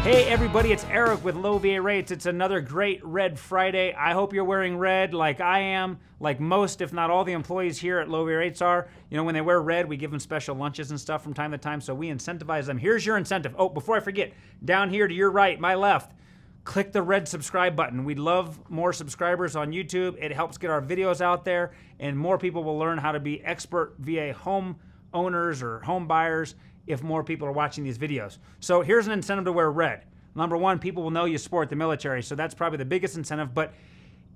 Hey everybody, it's Eric with Low VA Rates. It's another great Red Friday. I hope you're wearing red like I am, like most, if not all the employees here at Low VA Rates are. You know, when they wear red, we give them special lunches and stuff from time to time, so we incentivize them. Here's your incentive. Oh, before I forget, down here to your right, my left, click the red subscribe button. We'd love more subscribers on YouTube. It helps get our videos out there, and more people will learn how to be expert VA home owners or home buyers if more people are watching these videos. So here's an incentive to wear red. Number one, people will know you support the military, so that's probably the biggest incentive. But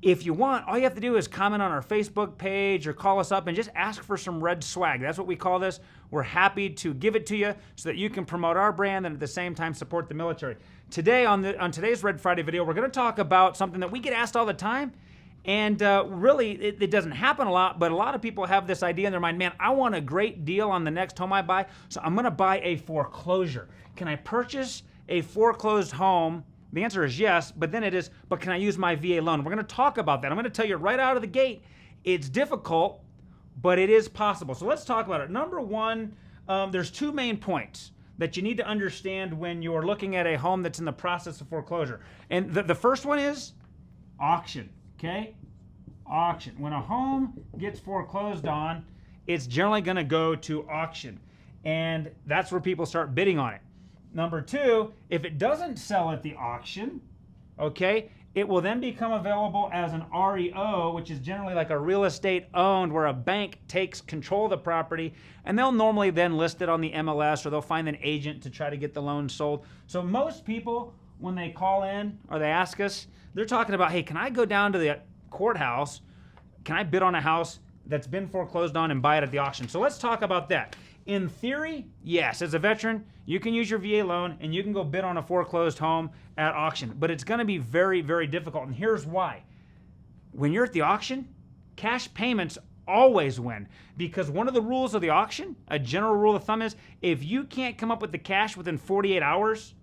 if you want, all you have to do is comment on our Facebook page or call us up and just ask for some red swag. That's what we call this. We're happy to give it to you so that you can promote our brand and at the same time support the military. Today, on today's Red Friday video, we're gonna talk about something that we get asked all the time. And really, it doesn't happen a lot, but a lot of people have this idea in their mind, man, I want a great deal on the next home I buy, so I'm gonna buy a foreclosure. Can I purchase a foreclosed home? The answer is yes, but then it is, but can I use my VA loan? We're gonna talk about that. I'm gonna tell you right out of the gate, it's difficult, but it is possible. So let's talk about it. Number one, there's two main points that you need to understand when you're looking at a home that's in the process of foreclosure. And the first one is auction. Okay? Auction. When a home gets foreclosed on, it's generally going to go to auction. And that's where people start bidding on it. Number two, if it doesn't sell at the auction, okay, it will then become available as an REO, which is generally like a real estate owned, where a bank takes control of the property, and they'll normally then list it on the MLS, or they'll find an agent to try to get the loan sold. So most people, when they call in or they ask us, they're talking about, hey, can I go down to the courthouse? Can I bid on a house that's been foreclosed on and buy it at the auction? So let's talk about that. In theory, yes, as a veteran, you can use your VA loan and you can go bid on a foreclosed home at auction, but it's gonna be very, very difficult, and here's why. When you're at the auction, cash payments always win, because one of the rules of the auction, a general rule of thumb is, if you can't come up with the cash within 48 hours,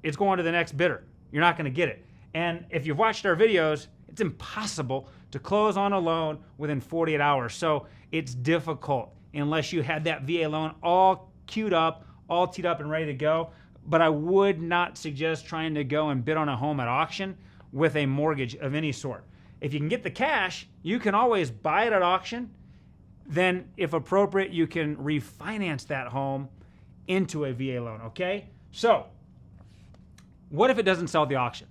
it's going to the next bidder. You're not gonna get it. And if you've watched our videos, it's impossible to close on a loan within 48 hours. So it's difficult unless you had that VA loan all queued up, all teed up and ready to go. But I would not suggest trying to go and bid on a home at auction with a mortgage of any sort. If you can get the cash, you can always buy it at auction. Then if appropriate, you can refinance that home into a VA loan, okay? So what if it doesn't sell at the auction?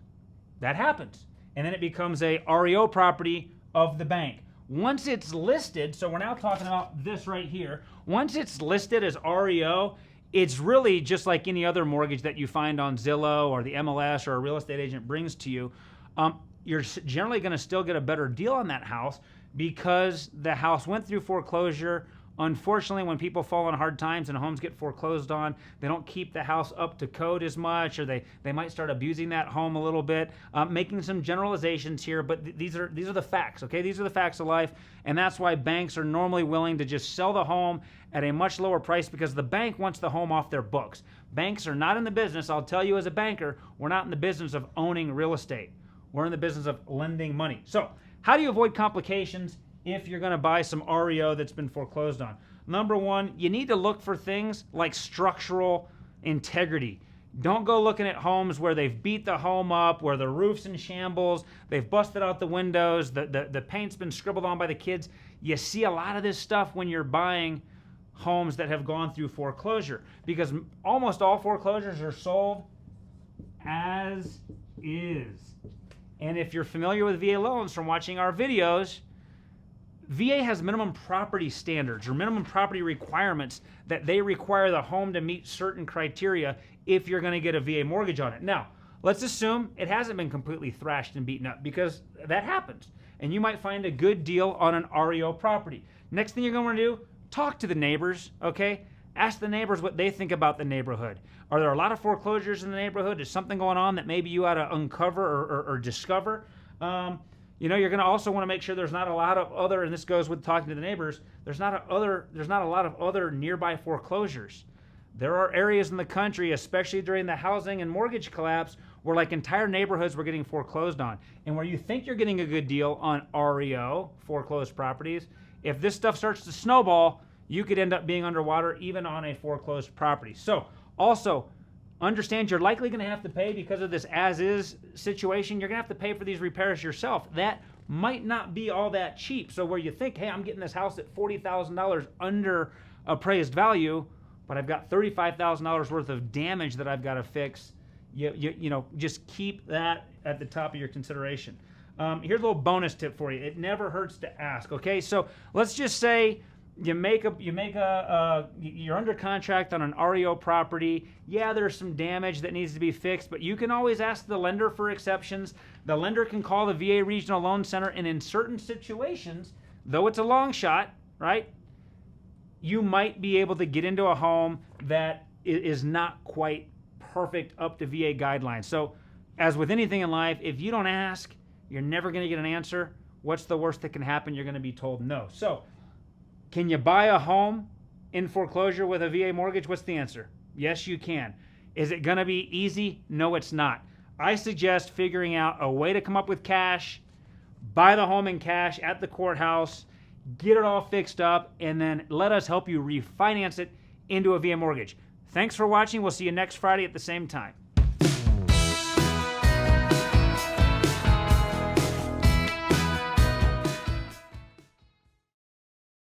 That happens. And then it becomes a REO property of the bank. Once it's listed, so we're now talking about this right here. Once it's listed as REO, it's really just like any other mortgage that you find on Zillow or the MLS or a real estate agent brings to you. You're generally gonna still get a better deal on that house because the house went through foreclosure. Unfortunately, when people fall on hard times and homes get foreclosed on, they don't keep the house up to code as much, or they might start abusing that home a little bit. Making some generalizations here, but these are the facts, okay? These are the facts of life, and that's why banks are normally willing to just sell the home at a much lower price, because the bank wants the home off their books. Banks are not in the business, I'll tell you as a banker, we're not in the business of owning real estate. We're in the business of lending money. So how do you avoid complications if you're going to buy some REO that's been foreclosed on? Number one, you need to look for things like structural integrity. Don't go looking at homes where they've beat the home up, where the roof's in shambles, they've busted out the windows, the paint's been scribbled on by the kids. You see a lot of this stuff when you're buying homes that have gone through foreclosure, because almost all foreclosures are sold as is. And if you're familiar with VA loans from watching our videos, VA has minimum property standards or minimum property requirements that they require the home to meet certain criteria if you're going to get a VA mortgage on it. Now, let's assume it hasn't been completely thrashed and beaten up, because that happens. And you might find a good deal on an REO property. Next thing you're going to do, talk to the neighbors, okay? Ask the neighbors what they think about the neighborhood. Are there a lot of foreclosures in the neighborhood? Is something going on that maybe you ought to uncover or discover? You know, you're going to also want to make sure there's not a lot of other, and this goes with talking to the neighbors, there's not a lot of other nearby foreclosures. There are areas in the country, especially during the housing and mortgage collapse, where like entire neighborhoods were getting foreclosed on. And where you think you're getting a good deal on REO, foreclosed properties, if this stuff starts to snowball, you could end up being underwater even on a foreclosed property. So also, understand you're likely going to have to pay because of this as-is situation. You're going to have to pay for these repairs yourself. That might not be all that cheap. So where you think, hey, I'm getting this house at $40,000 under appraised value, but I've got $35,000 worth of damage that I've got to fix, you know, just keep that at the top of your consideration. Here's a little bonus tip for you. It never hurts to ask. Okay, so let's just say you're under contract on an REO property. Yeah, there's some damage that needs to be fixed, but you can always ask the lender for exceptions. The lender can call the VA Regional Loan Center, and in certain situations, though it's a long shot, right, you might be able to get into a home that is not quite perfect up to VA guidelines. So as with anything in life, if you don't ask, you're never going to get an answer. What's the worst that can happen? You're going to be told no. So can you buy a home in foreclosure with a VA mortgage? What's the answer? Yes, you can. Is it going to be easy? No, it's not. I suggest figuring out a way to come up with cash, buy the home in cash at the courthouse, get it all fixed up, and then let us help you refinance it into a VA mortgage. Thanks for watching. We'll see you next Friday at the same time.